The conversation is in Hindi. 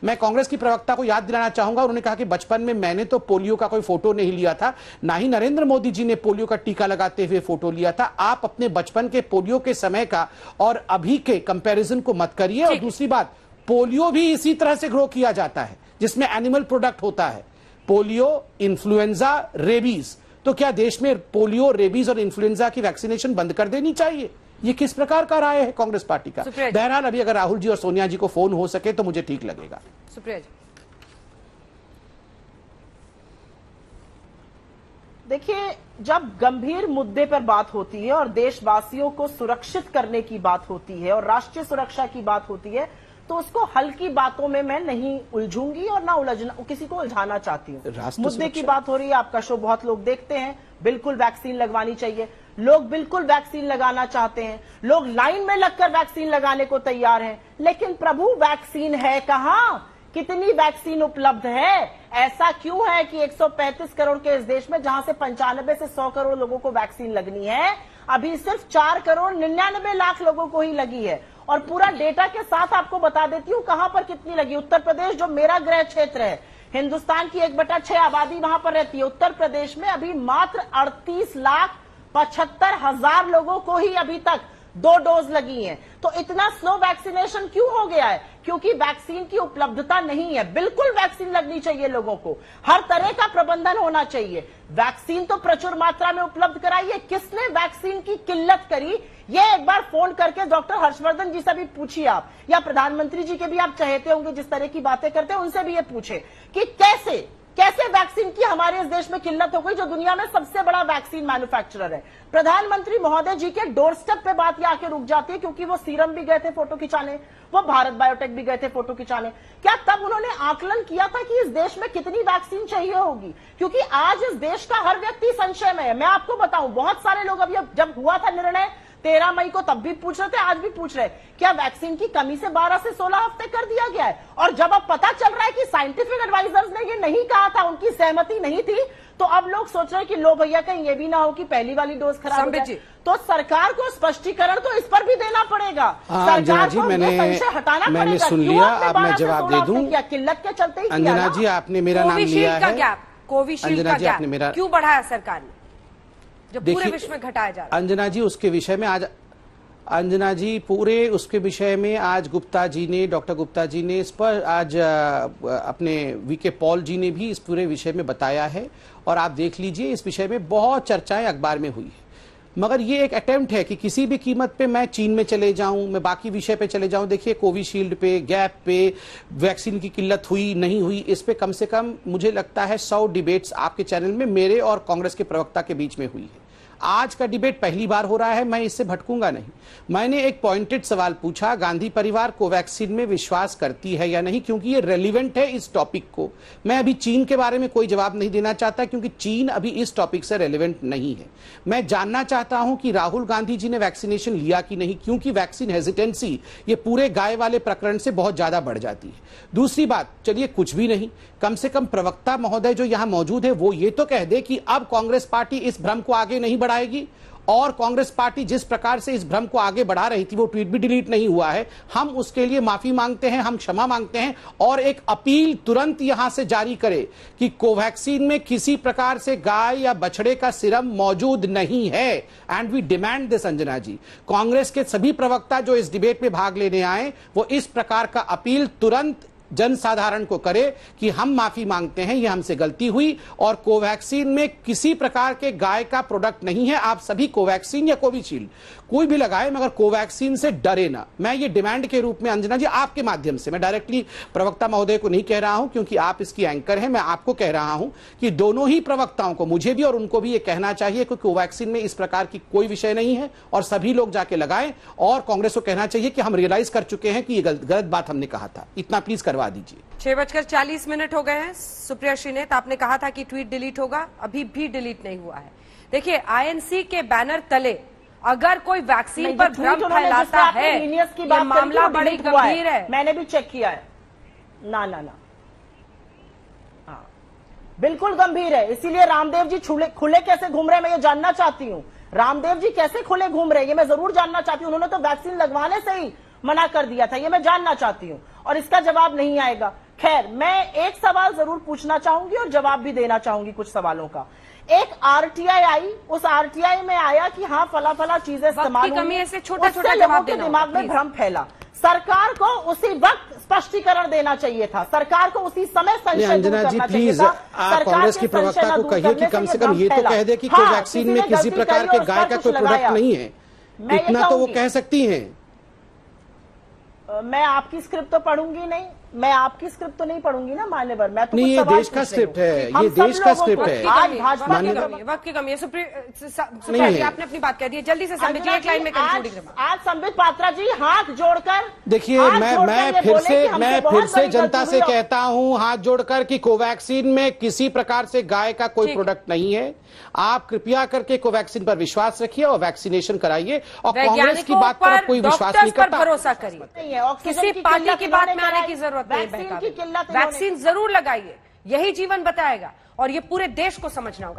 मैं कांग्रेस की प्रवक्ता को याद दिलाना चाहूंगा, उन्होंने कहा कि बचपन में मैंने तो पोलियो का कोई फोटो नहीं लिया था, ना ही नरेंद्र मोदी जी ने पोलियो का टीका लगाते हुए फोटो लिया था। आप अपने बचपन के पोलियो के समय का और अभी के कंपैरिजन को मत करिए। और दूसरी बात, पोलियो भी इसी तरह से ग्रो किया जाता है जिसमें एनिमल प्रोडक्ट होता है, पोलियो, इन्फ्लुएंजा, रेबीज। तो क्या देश में पोलियो, रेबीज और इन्फ्लुएंजा की वैक्सीनेशन बंद कर देनी चाहिए? ये किस प्रकार का राय है कांग्रेस पार्टी का? बहरहाल अभी अगर राहुल जी और सोनिया जी को फोन हो सके तो मुझे ठीक लगेगा। सुप्रिया जी, देखिए, जब गंभीर मुद्दे पर बात होती है और देशवासियों को सुरक्षित करने की बात होती है और राष्ट्रीय सुरक्षा की बात होती है, तो उसको हल्की बातों में मैं नहीं उलझूंगी और ना उलझना, किसी को उलझाना चाहती हूँ। मुद्दे की बात हो रही है, आपका शो बहुत लोग देखते हैं, बिल्कुल वैक्सीन लगवानी चाहिए, लोग बिल्कुल वैक्सीन लगाना चाहते हैं, लोग लाइन में लगकर वैक्सीन लगाने को तैयार हैं, लेकिन प्रभु वैक्सीन है कहां? कितनी वैक्सीन उपलब्ध है? ऐसा क्यों है कि 135 करोड़ के इस देश में, जहां से 95 से 100 करोड़ लोगों को वैक्सीन लगनी है, अभी सिर्फ 4 करोड़ 99 लाख लोगों को ही लगी है। और पूरा डेटा के साथ आपको बता देती हूं कहां पर कितनी लगी। उत्तर प्रदेश, जो मेरा गृह क्षेत्र है, हिंदुस्तान की 1/6 आबादी वहां पर रहती है। उत्तर प्रदेश में अभी मात्र 38,75,000 लोगों को ही अभी तक 2 डोज लगी हैं। तो इतना स्लो वैक्सीनेशन क्यों हो गया है? क्योंकि वैक्सीन की उपलब्धता नहीं है। बिल्कुल वैक्सीन लगनी चाहिए, लोगों को हर तरह का प्रबंधन होना चाहिए। वैक्सीन तो प्रचुर मात्रा में उपलब्ध कराइए। किसने वैक्सीन की किल्लत करी, ये एक बार फोन करके डॉक्टर हर्षवर्धन जी से भी पूछिए आप, या प्रधानमंत्री जी के भी आप चहेते होंगे, जिस तरह की बातें करते हैं, उनसे भी ये पूछे कि कैसे वैक्सीन की हमारे इस देश में किल्लत हो गई, जो दुनिया में सबसे बड़ा वैक्सीन मैन्युफैक्चरर है। प्रधानमंत्री महोदय जी के डोर स्टेप पे बात ये आके रुक जाती है, क्योंकि वो सीरम भी गए थे फोटो खिंचाने, वो भारत बायोटेक भी गए थे फोटो खिंचाने। क्या तब उन्होंने आकलन किया था कि इस देश में कितनी वैक्सीन चाहिए होगी? क्योंकि आज इस देश का हर व्यक्ति संशय में है। मैं आपको बताऊं, बहुत सारे लोग अभी जब हुआ था निर्णय 13 मई को, तब भी पूछ रहे थे, आज भी पूछ रहे, क्या वैक्सीन की कमी से 12 से 16 हफ्ते कर दिया गया है? और जब अब पता चल रहा है कि साइंटिफिक एडवाइजर्स ने ये नहीं कहा था, उनकी सहमति नहीं थी, तो अब लोग सोच रहे हैं कि लो भैया, कहीं ये भी ना हो कि पहली वाली डोज खराब हो जाए। तो सरकार को स्पष्टीकरण तो इस पर भी देना पड़ेगा। अंजना जी, मैंने सुन लिया, अब मैं जवाब दे दूं। किल्लत के चलते ही अंजना जी, आपने मेरा नाम लिया है। कोविशील्ड का गैप क्यों बढ़ाया सरकार ने, जो पूरे विश्व में घटाया जा रहा है? अंजना जी, उसके विषय में आज अंजना जी पूरे उसके विषय में आज गुप्ता जी ने, डॉक्टर गुप्ता जी ने इस पर आज अपने वीके पॉल जी ने भी इस पूरे विषय में बताया है। और आप देख लीजिए, इस विषय में बहुत चर्चाएं अखबार में हुई है। मगर ये एक अटेम्प्ट है कि किसी भी कीमत पे मैं चीन में चले जाऊं, मैं बाकी विषय पे चले जाऊं। देखिए, कोविशील्ड पे, गैप पे, वैक्सीन की किल्लत हुई नहीं हुई, इस पे कम से कम मुझे लगता है 100 डिबेट्स आपके चैनल में मेरे और कांग्रेस के प्रवक्ता के बीच में हुई है। आज का डिबेट पहली बार हो रहा है, मैं इससे भटकूंगा नहीं। मैंने एक पॉइंटेड सवाल पूछा, गांधी परिवार कोवैक्सीन में विश्वास करती है या नहीं, क्योंकि ये रेलिवेंट है इस टॉपिक को। मैं अभी चीन के बारे में कोई जवाब नहीं देना चाहता, क्योंकि चीन अभी इस टॉपिक से रेलिवेंट नहीं है। मैं जानना चाहता हूं कि राहुल गांधी जी ने वैक्सीनेशन लिया कि नहीं, क्योंकि वैक्सीन हेजिटेंसी ये पूरे गाय वाले प्रकरण से बहुत ज्यादा बढ़ जाती है। दूसरी बात, चलिए कुछ भी नहीं, कम से कम प्रवक्ता महोदय जो यहां मौजूद है वो ये तो कह दे कि अब कांग्रेस पार्टी इस भ्रम को आगे नहीं बढ़ाएगी। और कांग्रेस पार्टी जिस प्रकार से इस भ्रम को आगे बढ़ा रही थी, वो ट्वीट भी डिलीट नहीं हुआ है, हम उसके लिए माफी मांगते हैं, हम क्षमा मांगते हैं। और एक अपील तुरंत यहां से जारी करे कि कोवैक्सीन में किसी प्रकार से गाय या बछड़े का सीरम मौजूद नहीं है। And we demand this. Anjana ji, Congress के सभी प्रवक्ता जो इस डिबेट में भाग लेने आए, वो इस प्रकार का अपील तुरंत जनसाधारण को करे कि हम माफी मांगते हैं, ये हमसे गलती हुई, और कोवैक्सीन में किसी प्रकार के गाय का प्रोडक्ट नहीं है। आप सभी कोवैक्सीन या कोविशील्ड कोई भी लगाए, मगर कोवैक्सीन से डरे ना। मैं ये डिमांड के रूप में अंजना जी आपके माध्यम से, मैं डायरेक्टली प्रवक्ता महोदय को नहीं कह रहा हूं क्योंकि आप इसकी एंकर हैं, मैं आपको कह रहा हूं कि दोनों ही प्रवक्ताओं को, मुझे भी और उनको भी ये कहना चाहिए कि कोवैक्सीन में इस प्रकार की कोई विषय नहीं है और सभी लोग जाके लगाएं। और कांग्रेस को कहना चाहिए कि हम रियलाइज कर चुके हैं कि ये गलत बात हमने कहा था, इतना प्लीज करवा दीजिए। 6:40 हो गए हैं। सुप्रिया श्रीनेत, आपने कहा था कि ट्वीट डिलीट होगा, अभी भी डिलीट नहीं हुआ है। देखिए, आईएनसी के बैनर तले अगर कोई वैक्सीन पर भ्रम फैलाता है, ये मामला बड़ी गंभीर है। मैंने भी चेक किया है। ना ना ना, हाँ, बिल्कुल गंभीर है। इसीलिए रामदेव जी खुले कैसे घूम रहे हैं, मैं ये जानना चाहती हूँ। रामदेव जी कैसे खुले घूम रहे हैं, ये मैं जरूर जानना चाहती हूँ। उन्होंने तो वैक्सीन लगवाने से ही मना कर दिया था, ये मैं जानना चाहती हूँ। और इसका जवाब नहीं आएगा खैर, मैं एक सवाल जरूर पूछना चाहूंगी और जवाब भी देना चाहूंगी कुछ सवालों का। एक आरटीआई आई, उस आरटीआई में आया कि हाँ फला फला चीजें इस्तेमाल हुई, उससे लोगों के दिमाग में भ्रम फैला। सरकार को उसी वक्त स्पष्टीकरण देना चाहिए था, सरकार को उसी समय संशय अंजना जी प्लीज आप कांग्रेस की प्रवक्ता को कहिए कि कम से कम ये तो कह दे कि कोवैक्सीन में किसी प्रकार के गाय का कोई प्रोडक्ट नहीं है, इतना तो वो कह सकती हैं। मैं आपकी स्क्रिप्ट तो पढ़ूंगी नहीं, मैं आपकी स्क्रिप्ट तो नहीं पढ़ूंगी ना मान्यवर, मैं तो नहीं, ये देश का स्क्रिप्ट है, ये देश का स्क्रिप्ट है। आज भाजपा वक्त की कमी है। सुप्रिया जी आपने अपनी बात कह दी, जल्दी से संबित जी एक लाइन में कंक्लूडिंग रिमार्क। आज संबित पात्रा जी हाथ जोड़कर देखिए, मैं फिर से जनता से कहता हूं हाथ जोड़कर कि कोवैक्सीन में किसी प्रकार से गाय का कोई प्रोडक्ट नहीं है। आप कृपया करके कोवैक्सीन पर विश्वास रखिए और वैक्सीनेशन कराइए, और कांग्रेस की बात पर कोई विश्वास नहीं करता। भरोसा करिए, किसी पार्टी की बात में आने की जरूरत नहीं। वैक्सीन जरूर लगाइए, यही जीवन बताएगा और ये पूरे देश को समझना होगा।